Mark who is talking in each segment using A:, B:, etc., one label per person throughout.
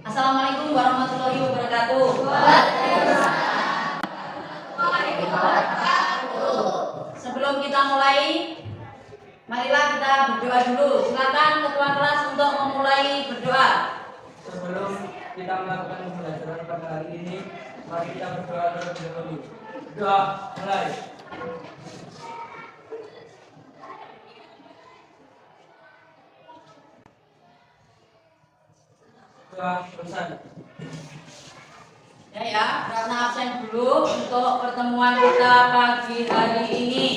A: Assalamualaikum warahmatullahi wabarakatuh. Sebelum kita mulai, marilah kita berdoa dulu. Silakan ketua kelas untuk memulai berdoa.
B: Sebelum kita melakukan pembelajaran pada hari ini, mari kita berdoa terlebih dahulu. Doa mulai. Doa selesai.
A: Ya, karena absen dulu untuk pertemuan kita pagi hari ini.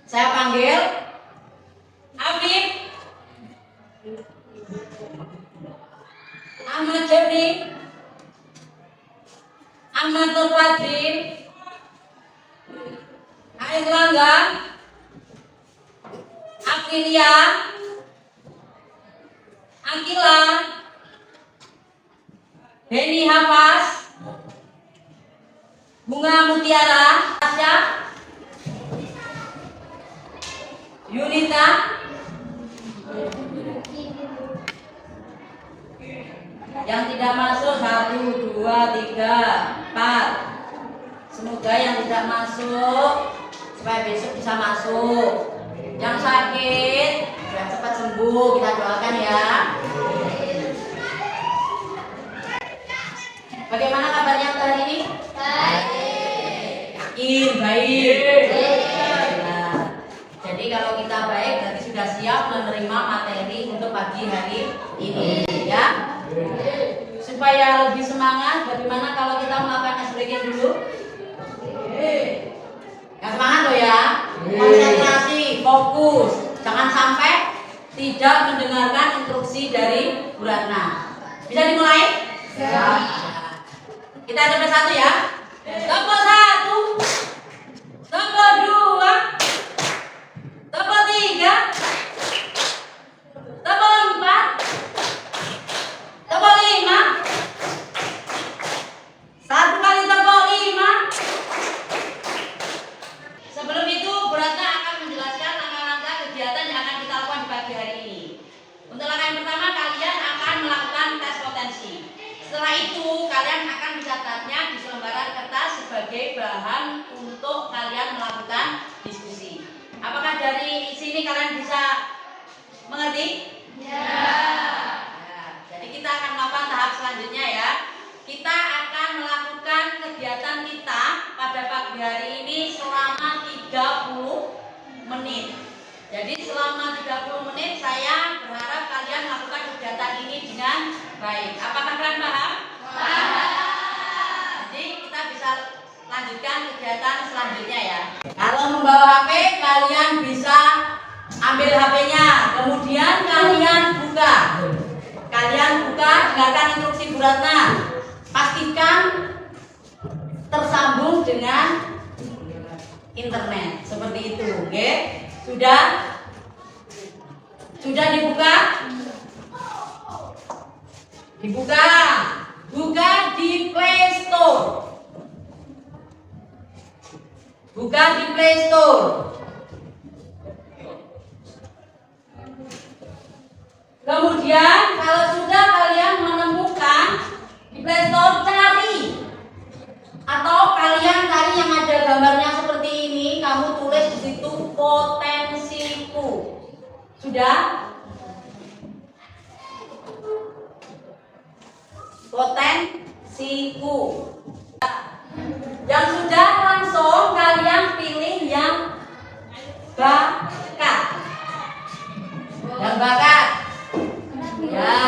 A: Saya panggil Afif, Ahmad Jabri, Ahmad Nurfadrin, Air Langga, Aprilia, Akila, Beni Hafaz, Bunga Mutiara, Tasya, Yunita, yang tidak masuk 1, 2, 3, 4. Semoga yang tidak masuk supaya besok bisa masuk. Yang sakit biar cepat sembuh, kita doakan ya. Bagaimana kabarnya untuk hari ini? Baik. Baik. Nah, jadi kalau kita baik berarti sudah siap menerima materi untuk pagi hari ini, ya. Supaya lebih semangat, bagaimana kalau kita melakukan ice breaking dulu? Yang semangat loh ya. Konsentrasi, fokus. Jangan sampai tidak mendengarkan instruksi dari Bu Ratna. Bisa dimulai? Ya. Kita coba satu ya. Topo 1, topo 2, topo 3, topo 4, topo 5. Satu kali topo 5. Sebelum itu Bu Ratna akan menjelaskan langkah-langkah kegiatan yang akan kita lakukan di pagi hari ini. Untuk langkah yang pertama, kalian akan melakukan tes potensi. Setelah itu kalian akan mencatatnya di selembaran kertas sebagai bahan untuk kalian melakukan diskusi. Apakah dari sini kalian bisa mengerti? Ya. Nah, jadi kita akan melakukan tahap selanjutnya ya. Kita akan melakukan kegiatan kita pada pagi hari ini selama 30 menit. Jadi selama 30 menit saya berharap kalian melakukan kegiatan ini dengan baik. Apakah kalian paham? Paham. Jadi kita bisa lanjutkan kegiatan selanjutnya ya. Kalau membawa HP, kalian bisa ambil HP-nya, kemudian kalian buka. Kalian buka, dengarkan instruksi Bu Ratna. Pastikan tersambung dengan internet seperti itu, oke? Sudah dibuka? Dibuka. Buka di Play Store. Buka di Play Store. Kemudian kalau sudah kalian menemukan di Play Store, cari. Atau kalian cari yang ada gambarnya seperti ini, kamu tulis di situ potensiku. Sudah? Potensiku. Yang sudah langsung kalian pilih yang bakat. Yang bakat. Ya.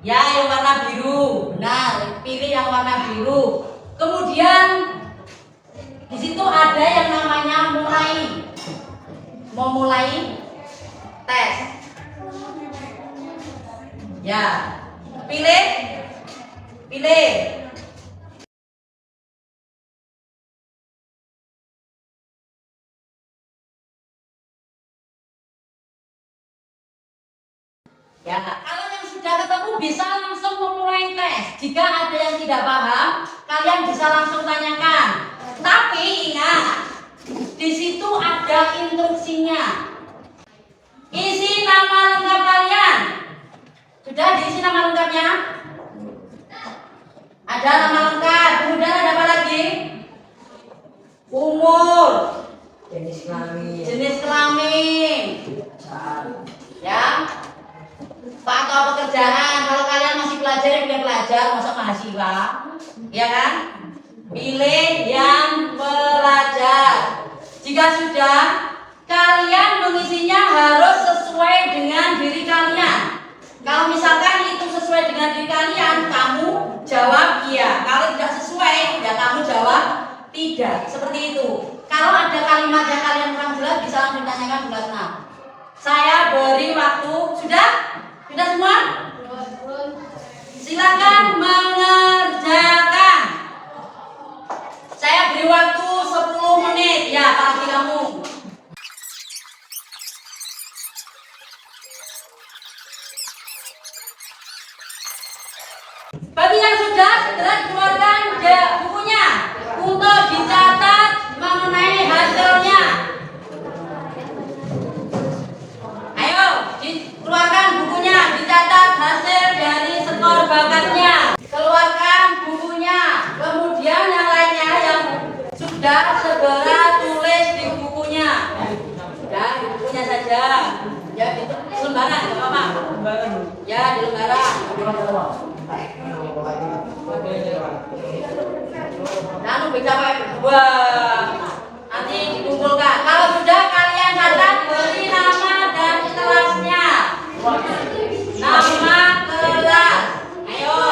A: Ya, yang warna biru. Benar, pilih yang warna biru. Kemudian di situ ada yang namanya mulai. Memulai tes. Ya. Pilih. Pilih. Ya, kalau yang sudah ketemu bisa langsung memulai tes. Jika ada yang tidak paham, kalian bisa langsung tanyakan. Tapi ingat, di situ ada instruksinya. Isi nama lengkap kalian. sih nama lengkapnya? Ada nama lengkap. Kemudian ada apa lagi? Umur,
B: Jenis kelamin.
A: jenis kelamin, ya. Pak atau pekerjaan. Kalau kalian masih pelajar, ya pilih pelajar, masuk mahasiswa, ya kan? Pilih yang pelajar. Jika sudah, kalian mengisinya harus sesuai dengan diri kalian. Kalau misalkan itu sesuai dengan diri kalian, kamu jawab iya. Kalau tidak sesuai, ya kamu jawab tidak. Seperti itu. Kalau ada kalimat yang kalian kurang jelas, bisa langsung ditanyakan di kelas 6. Saya beri waktu. Sudah? Sudah semua? Silakan mengerjakan. Saya beri waktu 10 menit. Ya, apalagi kamu. Bagi yang sudah, segera dikeluarkan bukunya untuk dicatat mengenai hasilnya. Ayo, dikeluarkan bukunya, dicatat hasil dari skor bakatnya. Keluarkan bukunya. Kemudian yang lainnya yang sudah segera tulis di bukunya. Ya, di bukunya saja. Ya, di lembaran, nggak apa-apa. Ya, di lembaran. Lalu bisa pakai berdua. Nanti dikumpulkan. Kalau sudah kalian catat beri nama dan kelasnya. Nama kelas. Ayo.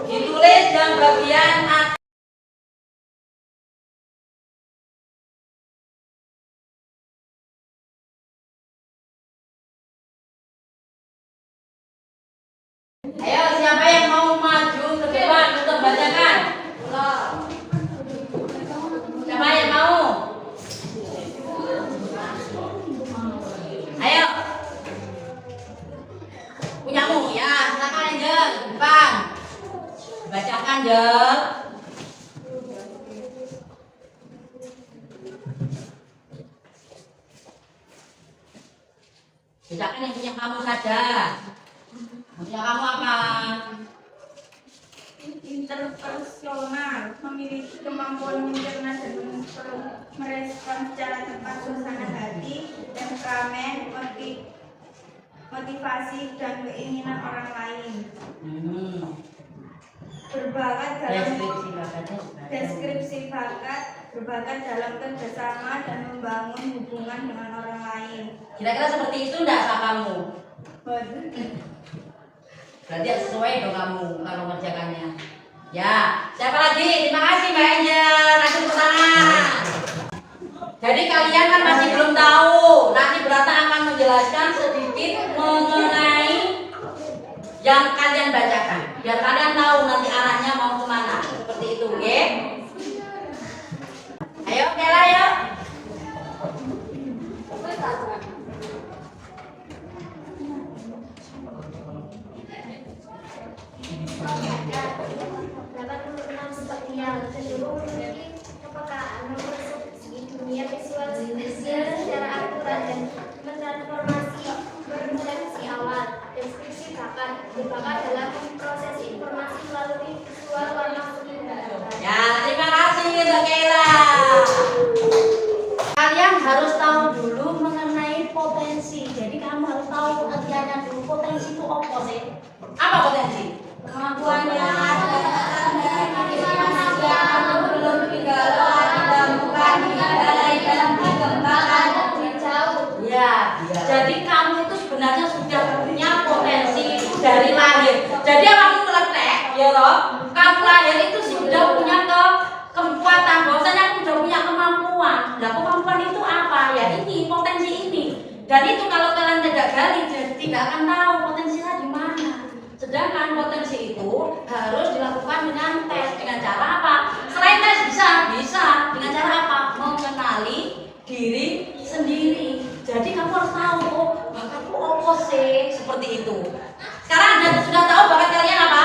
A: Ditulis dan bagian atas. Ayo, siapa yang mau maju ke depan untuk bacakan? Siapa yang mau? Ayo. Punyamu, ya, silakan Angel, ke depan. Bacakan, Angel. Bacakan yang punya kamu saja. Punya kamu apa?
C: Interpersonal, memiliki kemampuan mencerna dan merespon secara cepat suasana hati, temperamen, motivasi dan keinginan orang lain. Berbakat dalam deskripsi bakat, berbakat dalam kerjasama dan membangun hubungan dengan orang lain.
A: Kira-kira seperti itu enggak sama kamu? Berarti sesuai dong kamu kalau mengerjakannya. Ya, siapa lagi? Terima kasih Mbak Angel. Kasih tepuk tangan. Jadi kalian kan masih belum tahu. Nanti Brata akan menjelaskan sedikit mengenai yang kalian bacakan. Biar kalian tahu nanti arahnya mau kemana. Seperti itu, oke? Ayo, Kela, yuk.
D: Dapat mengenal seperti yang cenderung memiliki kepekaan mempersepsi dunia visual secara akurat dan mentransformasi berkonsepsi awal. Deskripsi bakat berbakat dalam proses informasi melalui visual warna kuning dan gambar.
A: Ya, terima kasih Mbak Kela. Kalian harus tahu dulu mengenai potensi. Jadi kamu harus tahu pengertiannya dulu. Potensi itu apa sih? Apa potensi?
D: Kemampuannya belum ditemukan dan dikembangkan lebih jauh.
A: Ya, jadi kamu itu sebenarnya sudah punya potensi dari lahir. Jadi kamu meletek, ya loh. Kamu lahir itu sudah punya kekuatan, bahwasanya aku sudah punya kemampuan. Nah, kemampuan itu apa? Ya ini potensi ini. Dan itu kalau kalian tidak gali, jadi tidak akan tahu potensinya di mana. Sedangkan potensi itu harus dilakukan dengan tes. Dengan cara apa? Selain tes bisa dengan cara apa? Mengenali diri sendiri. Jadi kamu harus tahu, oh bakatku apa sih? Seperti itu. Sekarang Anda sudah tahu bakat kalian apa?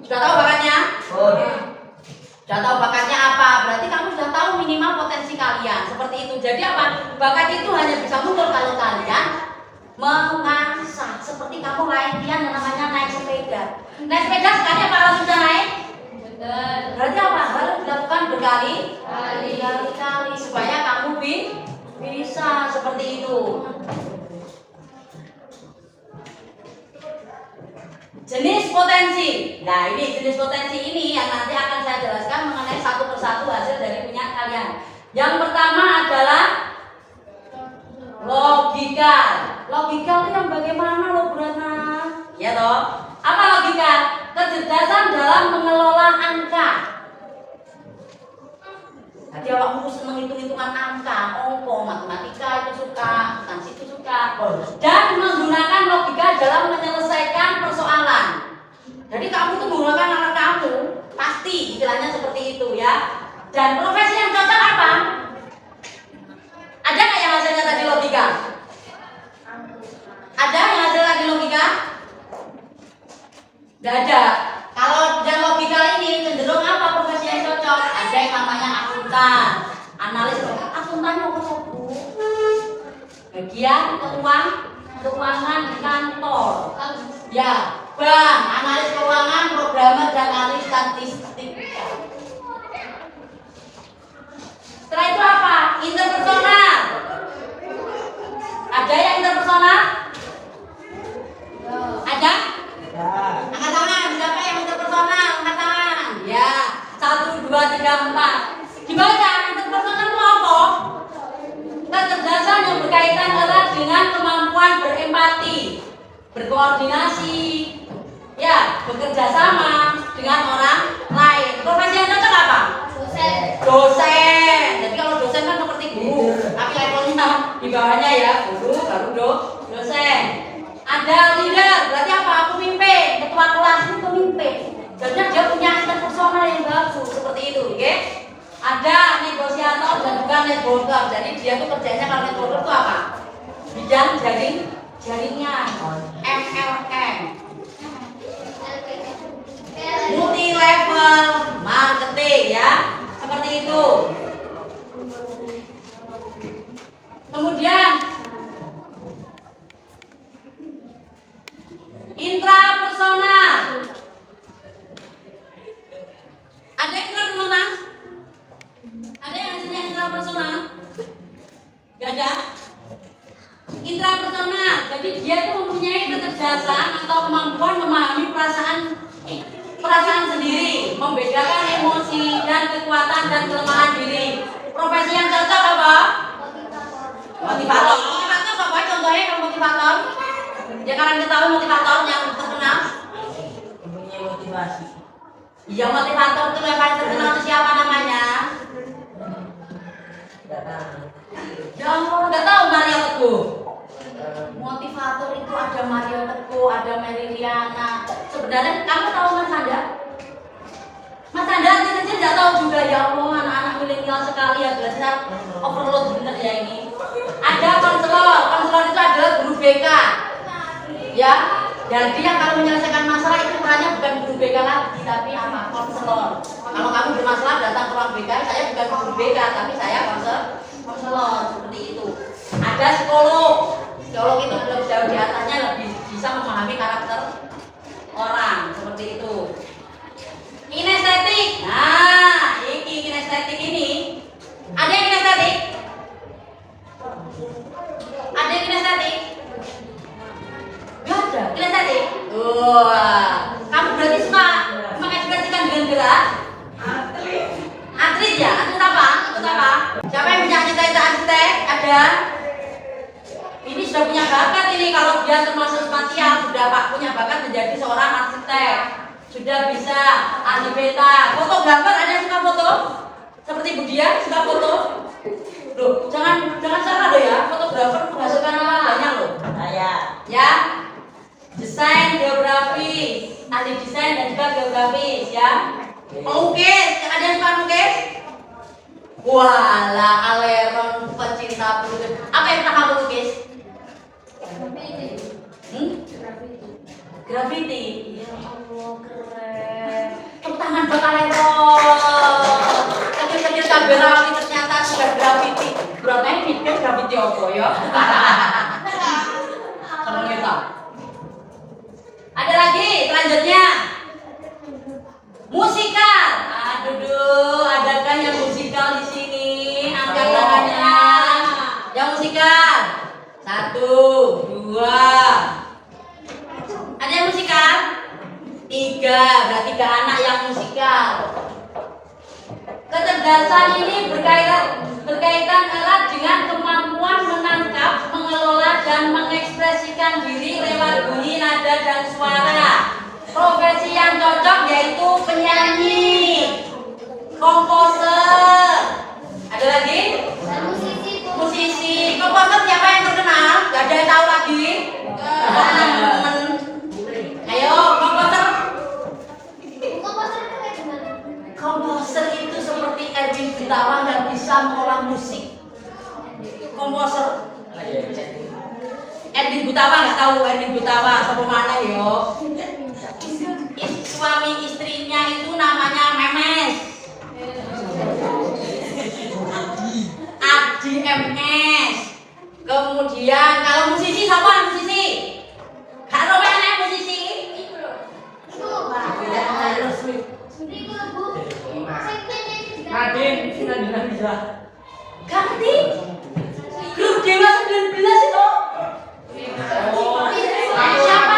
A: Sudah tahu bakatnya? Sudah tahu bakatnya apa? Berarti kamu sudah tahu minimal potensi kalian. Seperti itu. Jadi apa? Bakat itu hanya bisa muncul kalau kalian mengasah seperti kamu latihan yang namanya naik sepeda. Naik sepeda sekali apa kalau sudah naik? Berarti apa? Harus dilakukan berkali-kali supaya kamu bisa seperti itu. Jenis potensi. Nah, ini jenis potensi ini yang nanti akan saya jelaskan mengenai satu persatu hasil dari punya kalian. Yang pertama adalah logika. Logika itu yang bagaimana loh, Bu Ratna? Ya toh? Apa logika? Kecerdasan dalam mengelola angka. Jadi awakmu seneng hitung-hitungan angka, ongko, matematika itu suka, akuntansi itu suka, dan menggunakan logika dalam menyelesaikan persoalan. Jadi kamu tuh menggunakan akal kamu, pasti istilahnya seperti itu ya. Dan profesi yang cocok apa? Ada nggak yang hasilnya tadi logika? Ada yang hasil tadi logika? Nggak ada. Kalau yang logika ini cenderung apa profesi yang cocok? Ada yang namanya akuntan, analis. Akuntannya apa sih, Bu? Bagian keuangan di kantor. Ya, bank, analis keuangan, programmer dan ahli statistik. Setelah itu apa? Interpersonal. Ada yang interpersonal? Ada? Angkat tangan, siapa yang interpersonal? Angkat tangan. Ya, 1, 2, 3, 4. Dibaca, interpersonal itu apa? Kecerdasan yang berkaitan erat dengan kemampuan berempati, berkoordinasi, ya, bekerja sama dengan orang lain. Profesi yang cocok apa? Dosen. Jadi kalau dosen kan seperti guru, tapi levelnya di bawahnya ya, guru baru dosen. Ada leader, berarti apa? Pemimpin, ketua kelas itu pemimpin. Jadi dia punya interpersonal yang bagus seperti itu, oke? Ada negosiator dan juga networker. Jadi dia tuh kerjanya kalau networker itu apa? Bidang jaringan, MLM, multi level marketing ya, seperti itu. Kemudian intrapersonal. Ada yang intrapersonal? Ada yang hasilnya intrapersonal? Gak ada? Intrapersonal, jadi dia itu mempunyai kecerdasan atau kemampuan memahami perasaan sendiri, membedakan emosi dan kekuatan dan kelemahan diri. Profesi yang cocok apa? Motivator. Motivator apa? Contohnya kalau motivator? Ya kalian ketahui motivator yang terkenal?
B: Mempunyai motivasi.
A: Iya, motivator itu yang paling terkenal itu siapa namanya?
B: Tidak tahu.
A: Ya Allah, nggak tahu Mario Teguh. Motivator itu ada Mario Teguh, ada Mary Riana. Sebenarnya kamu tahu Mas Anda? Mas Anda kecil nggak tahu juga, ya Allah, anak-anak milenial sekali ya, belajar overload bener ya ini. Ada konselor itu adalah guru BK. Ya, jadi yang kalau menyelesaikan masalah itu perannya bukan guru BK lagi, tapi apa? Konselor. Kalau kamu bermasalah datang ke ruang BK, saya bukan guru BK, tapi saya konselor seperti itu. Ada psikolog. Psikolog itu lebih jauh di atasnya, lebih bisa memahami karakter orang seperti itu. Kinestetik. Nah, ini kinestetik ini. Ada yang kinestetik? Ada yang kinestetik? Gak ada. Kinestetik? Wah, kamu berarti suka mengekspresikan dengan gerak? Atlet ya? Atlet apa? Atlet apa? Siapa yang punya cita-cita arsitek? Ada? Ini sudah punya bakat ini, kalau dia termasuk spasial sudah Pak punya bakat menjadi seorang arsitek. Sudah bisa ahli beta. Fotografer, ada yang suka foto? Seperti Budia suka foto? Loh, jangan salah loh ya. Fotografer menghasilkan apa banyak loh.
B: Saya.
A: Ya. Desain, geografi, ahli desain dan juga geografis ya. Melukis, ada yang suka melukis? Walah, Aleron pecinta pelukis. Apa yang pernah kamu lukis? Graffiti. Ya Allah, keren. Tepuk tangan buat Aleron. Kecil-kecil kaberawi ternyata sudah graffiti. Berapa ini mikir graffiti apa ya? ada 3 anak yang musikal. Kecerdasan ini berkaitan erat dengan kemampuan menangkap, mengelola, dan mengekspresikan diri lewat bunyi, nada, dan suara. Profesi yang cocok yaitu penyanyi, komposer, ada lagi? Musisi. Komposer siapa yang terkenal? Gak ada yang tahu lagi? Teman-teman. Ayo, komposer. Komposer itu seperti Erwin Gutawan yang bisa mengolah musik. Komposer. Erwin Gutawan, nggak tahu Erwin Gutawan sama mana yo? Suami istrinya itu namanya Memes. Adi MS. Kemudian kalau musisi siapa musisi? Kak Romen musisi?
B: Nadine bisa.
A: Ganti. Grup Dewa 19 itu. Siapa?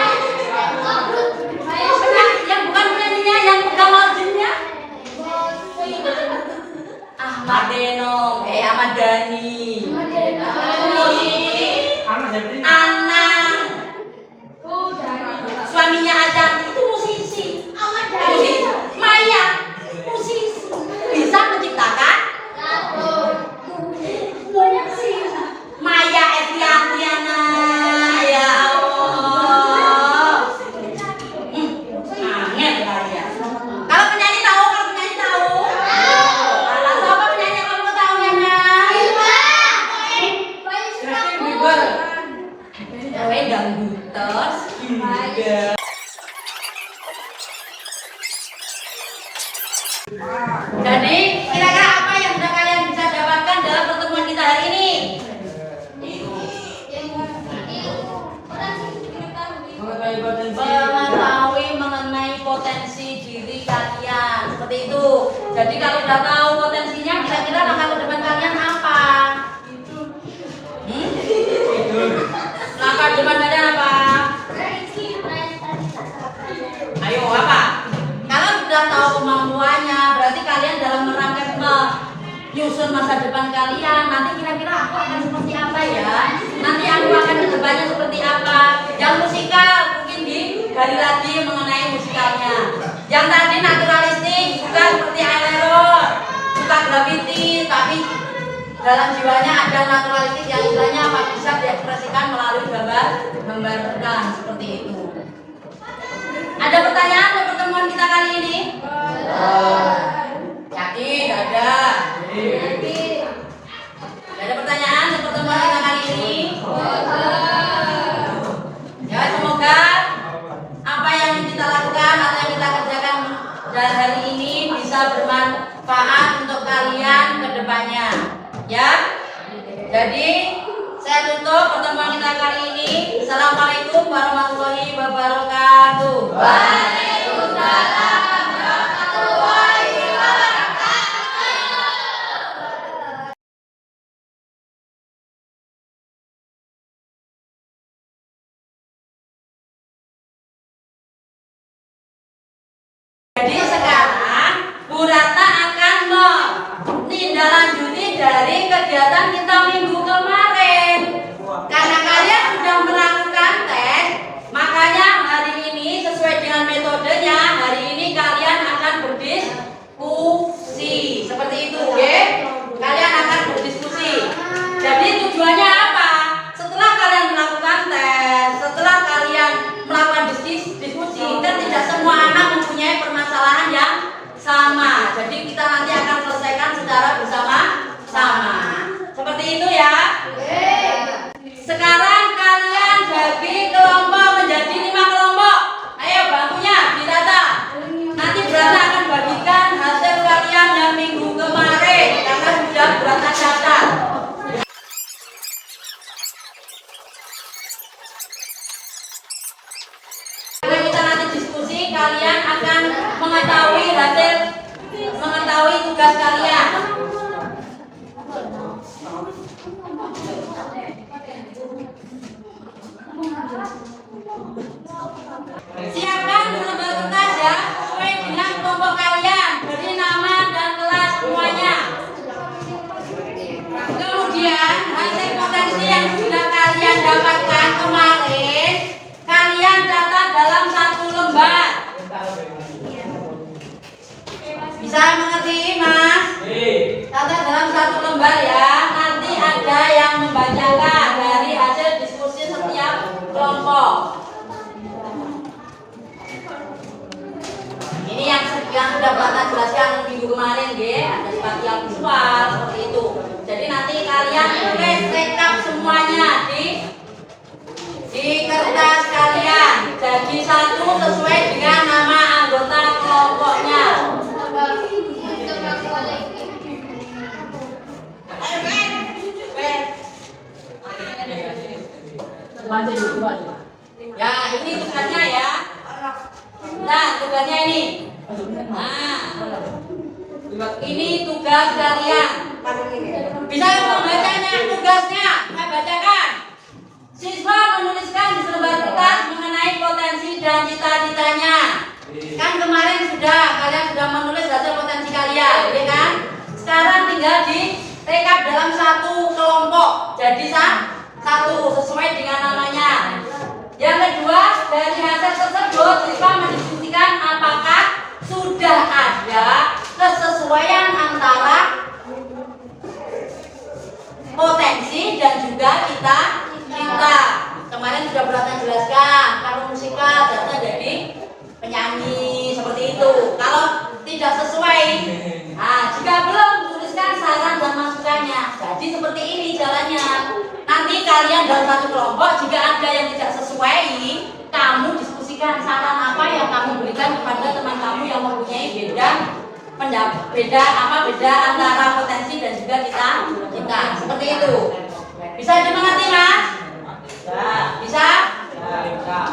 A: Yang bukan penyanyinya, yang pegang marginnya. Ahmad Denong, Ahmad Dhani. Anang. Suaminya Ajan itu musisi. Musisi. Maya musisi. Bisa menciptakan. Maya Estiantiana. Ya Allah. Angin kalian. Kalau penyanyi tahu. Kalau siapa penyanyi yang kamu tahu ya, Nak?
B: Justin Bieber.
A: Dangduters. Jadi kira-kira apa yang sudah kalian bisa dapatkan dalam pertemuan kita hari ini? Mengetahui mengenai potensi diri kalian, seperti itu. Jadi kalau sudah tahu potensinya, kira-kira langkah ke depan kalian apa? Langkah depan kalian apa? Ayo apa? Kalau sudah tahu kemampuannya, berarti kalian dalam merangkap menyusun masa depan kalian. Nanti kira-kira aku akan seperti apa ya? Nanti aku akan ke depannya seperti apa? Yang musikal mungkin digali lagi mengenai musikalnya. Yang tadi naturalistik juga seperti Aileron, suka graffiti, tapi dalam jiwanya ada naturalistik yang istilahnya apa bisa diekspresikan melalui gambar seperti itu. Ada pertanyaan untuk pertemuan kita kali ini? Yakin? Ada? Ada pertanyaan untuk pertemuan kita kali ini? Ya, semoga apa yang kita lakukan atau yang kita kerjakan dari hari ini bisa bermanfaat untuk kalian ke depannya. Ya? Jadi saya tutup pertemuan kita kali ini. Assalamualaikum warahmatullahi wabarakatuh. Waalaikumsalam warahmatullahi wabarakatuh. Jadi sekarang Bu Ratna akan menindaklanjuti dari kegiatan kita minggu kemarin. Karena kalian sudah melakukan tes, makanya hari ini sesuai dengan metodenya, hari ini kalian akan berdiskusi. Seperti itu, ya. Kalian akan berdiskusi. Jadi tujuannya apa? Setelah kalian melakukan tes, setelah kalian melakukan diskusi, kan tidak semua anak mempunyai permasalahan yang sama. Jadi kita nanti akan selesaikan secara bersama-sama. Seperti itu ya. Sekarang kalian bagi kelompok menjadi 5 kelompok. Ayo bangkunya ditata. Nanti Brata akan bagikan hasil kalian yang minggu kemarin karena sudah Brata catat. Karena kita nanti diskusi, kalian akan mengetahui tugas kalian. Siapkan lembar kertas ya. kelompok kalian, beri nama dan kelas semuanya. Kemudian hasil potensi yang sudah kalian dapatkan kemarin, kalian catat dalam satu lembar. Bisa mengerti, Mas? Catat dalam satu lembar ya. Nanti ada yang membacakan dari hasil diskusi setiap kelompok. Ini yang sudah Bapak jelaskan minggu kemarin, ada spasial visual seperti itu. Jadi nanti kalian tulis rekap semuanya di kertas kalian. Jadi satu sesuai dengan nama anggota kelompoknya. Ya, ini tugasnya ya. Nah, tugasnya ini. Nah, ini tugas kalian. Bisa membacanya tugasnya? Saya bacakan. Siswa menuliskan di selembar kertas mengenai potensi dan cita-citanya. Kan kemarin kalian sudah menulis hasil potensi kalian, ya kan? Sekarang tinggal direkap dalam satu kelompok. Jadi satu sesuai dengan namanya. Yang kedua, dari hasil tersebut siswa mendiskusikan apakah sudah ada kesesuaian antara potensi dan juga kita. Kemarin sudah beratan jelaskan kalau musikal ternyata jadi penyanyi seperti itu. Kalau tidak sesuai, jika belum tuliskan saran dan masukannya. Jadi seperti ini jalannya. Nanti kalian dalam satu kelompok jika ada yang tidak sesuai, kamu diskusikan saran apa yang kamu berikan kepada teman kamu yang mempunyai beda antara potensi dan juga kita. Seperti itu. Bisa dimengerti, Mas? Bisa?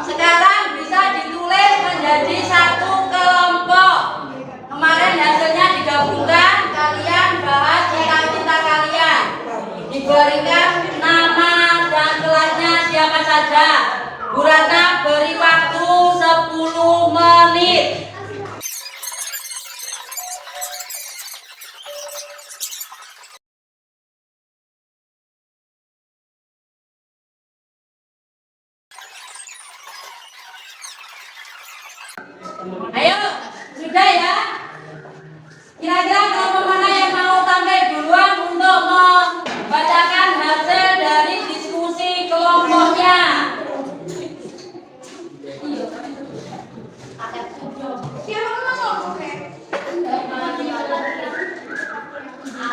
A: Sekarang bisa ditulis menjadi satu kelompok. Kemarin hasilnya digabungkan, kalian bahas cita-cita kalian. Diberikan nama dan kelasnya siapa saja. Bu Ratna beri waktu 10 menit. Ayo, sudah ya? Kira-kira kelompok mana yang mau tampil duluan untuk membacakan hasil dari diskusi kelompoknya?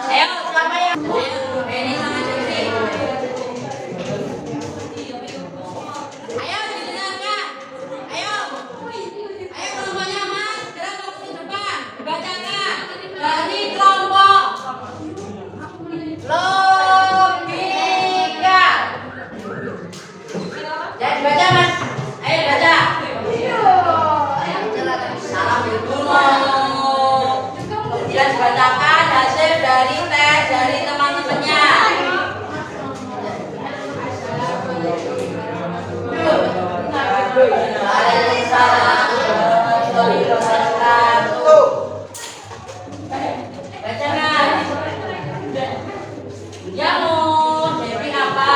A: Ayo, siapa yang? Ini sama Jeffrey. Ayo didengarkan. Ayo kelompoknya, Mas, gerak fokus di depan. Dibacakan dari kelompok logika. Jangan dibaca, Mas. Ayo baca. Salam dulu. Kemudian dibacakan hasil dari tes dari teman-temannya. Bacakan. Ya mau jadi apa?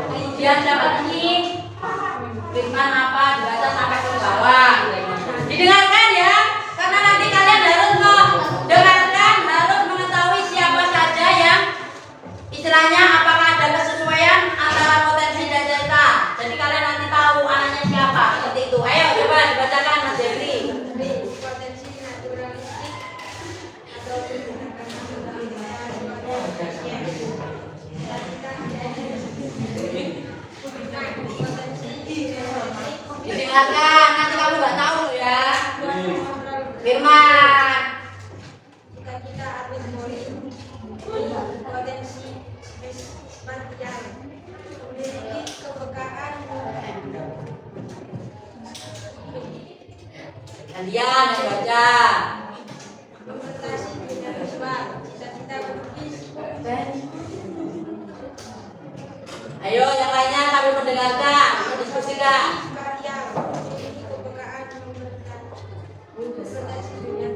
A: Kemudian dapat ini firman apa? Dibaca sampai ke bawah. Didengarkan ya, karena nanti kalian harus mendengarkan, harus mengetahui siapa saja yang istilahnya apakah ada kesesuaian antara potensi dan cerita. Jadi kalian nanti tahu anaknya siapa, seperti itu. Ayo coba dibacakan, Mas Jeffrey.
C: Potensi naturalistik atau
A: Didengarkan, nanti kamu nggak tahu loh ya. Firman.
C: cita-cita atlet voli, potensi spasial, memiliki kepekaan
A: Kalian yang baca.
C: konsentrasi dunia visual, cita-cita melukis,
A: Ayo yang lainnya kami mendengarkan, mendiskusikan.
C: karya, memiliki kepekaan memberikan konsentrasi dunia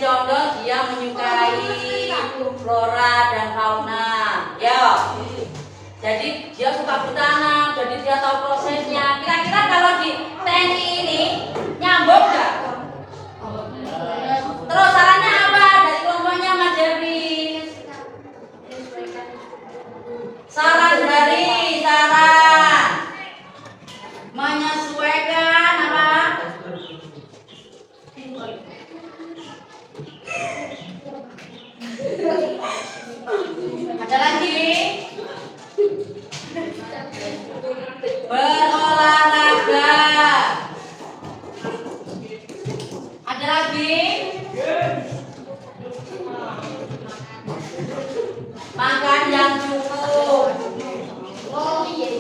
A: condong dia menyukai flora dan fauna. Ya. Jadi dia suka bertanam, jadi dia tahu prosesnya. Kira-kira kalau di TNI ini nyambung nggak? Terus sarannya apa dari kelompoknya Mas Jeffrey? Saran menyesuaikan apa? Ada lagi? Berolahraga. Ada lagi? Makan yang cukup.
D: Oh iya.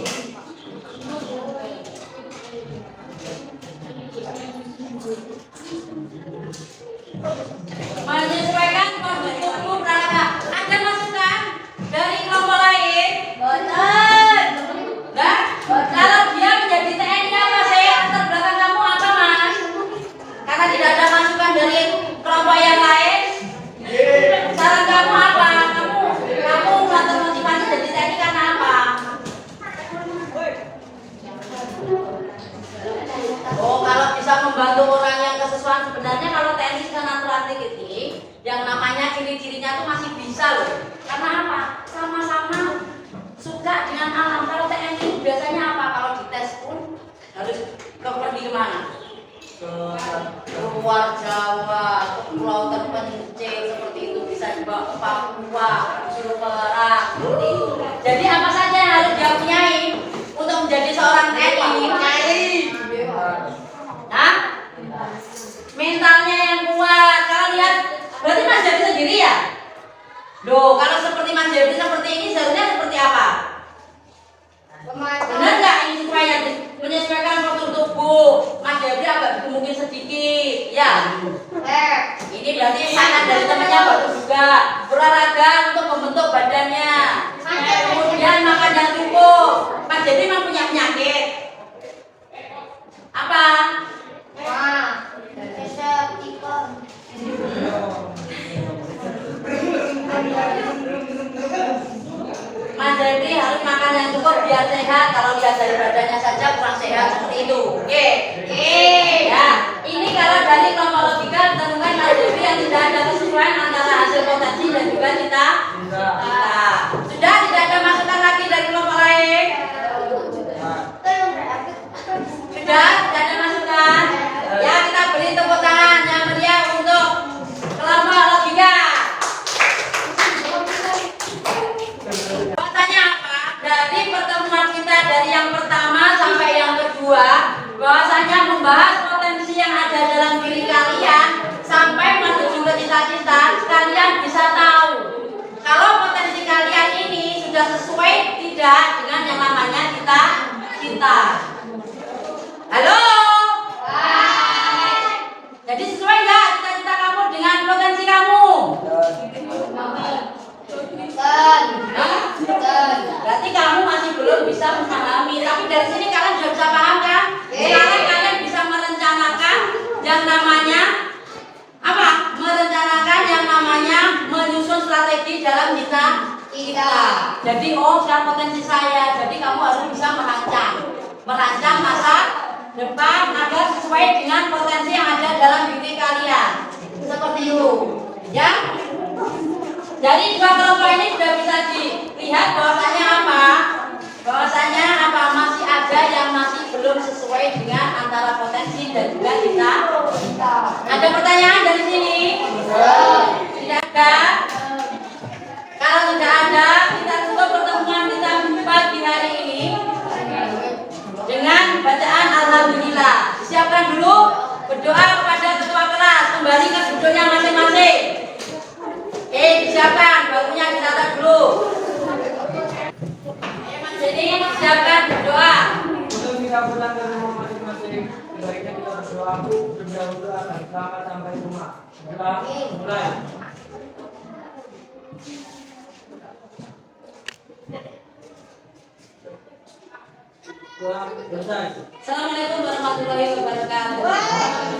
A: Menyesuaikan kondisi tubuh berolahraga. Ada masukan dari kelompok lain?
C: Betul.
A: Enggak? Kalau dia menjadi TNI apa sih? Latar belakang kamu apa Mas? Karena tidak ada masukan dari kelompok yang lain. Saran kamu apa? Kamu latar motivasi jadi TNI karena apa? Oh, kalau bisa membantu orang yang kesesuaian. Sebenarnya kalau TNI Naturalistik ini yang namanya ciri-cirinya tuh masih bisa loh. Karena apa? Sama-sama suka dengan alam. Kalau TNI biasanya apa? Kalau dites pun harus pergi kemana? Keluar Jawa, ke pulau terpencil seperti itu, bisa juga ke Papua, Sumatera, seperti itu. Jadi apa saja yang harus dia punyai untuk menjadi seorang TNI? Nah, mentalnya yang kuat. Kalau lihat, berarti Mas Jeffrey sendiri ya? Loh, kalau seperti Mas Jeffrey seperti ini seharusnya seperti apa? Benar nggak ini supaya menyesuaikan postur tubuh? Mas Jeffrey agak mungkin sedikit, ya. Ini berarti saran dari temannya bagus juga. Berolahraga untuk membentuk badannya. Kemudian makan yang cukup. Mas Jeffrey memang punya penyakit. Apa? Mas Jeffrey harus makan yang cukup biar sehat. Kalau lihat dari badannya saja kurang sehat seperti itu. Oke. Ya. Ini kalau dari kelompok logika ditemukan Mas Jeffrey yang tidak ada kesesuaian antara hasil potensi dan juga cita. Sudah tidak ada masukan lagi dari kelompok lain. Sudah tidak ada masukan. Ya, kita beri tepuk tangan yang meriah untuk kelompok logika. Pertanyaan apa? Dari pertemuan kita dari yang pertama sampai yang kedua, bahwasanya membahas potensi yang ada dalam diri kalian sampai menuju ke cita-cita, kalian bisa tahu kalau potensi kalian ini sudah sesuai tidak dengan yang namanya cita-cita. Halo? Jadi sesuai nggak cita-cita kamu dengan potensi kamu? Berarti kamu masih belum bisa memahami. Tapi dari sini kalian sudah bisa paham kan? Sekarang kalian bisa merencanakan yang namanya apa? Merencanakan yang namanya menyusun strategi dalam cita-cita. Jadi sudah potensi saya. Jadi kamu harus bisa merancang masa depan agar sesuai dengan potensi yang ada dalam diri kalian. Seperti itu, ya. Dari dua kelompok ini sudah bisa dilihat bahwasanya apa? Bahwasanya apa? Masih ada yang masih belum sesuai dengan antara potensi dan juga cita. Ada pertanyaan dari sini? Tidak ada. Kalau tidak ada, kita tutup pertemuan kita pagi hari ini dengan bacaan alhamdulillah. Siapkan dulu berdoa kepada ketua kelas, kembali ke duduknya masing-masing. Disiapkan, barunya dicatat dulu. Jadi siapkan berdoa.
B: Untuk kita pulang ke rumah masing-masing, sebaiknya kita berdoa terlebih dahulu agar selamat sampai rumah. Mulai. Selesai.
A: Assalamualaikum warahmatullahi wabarakatuh.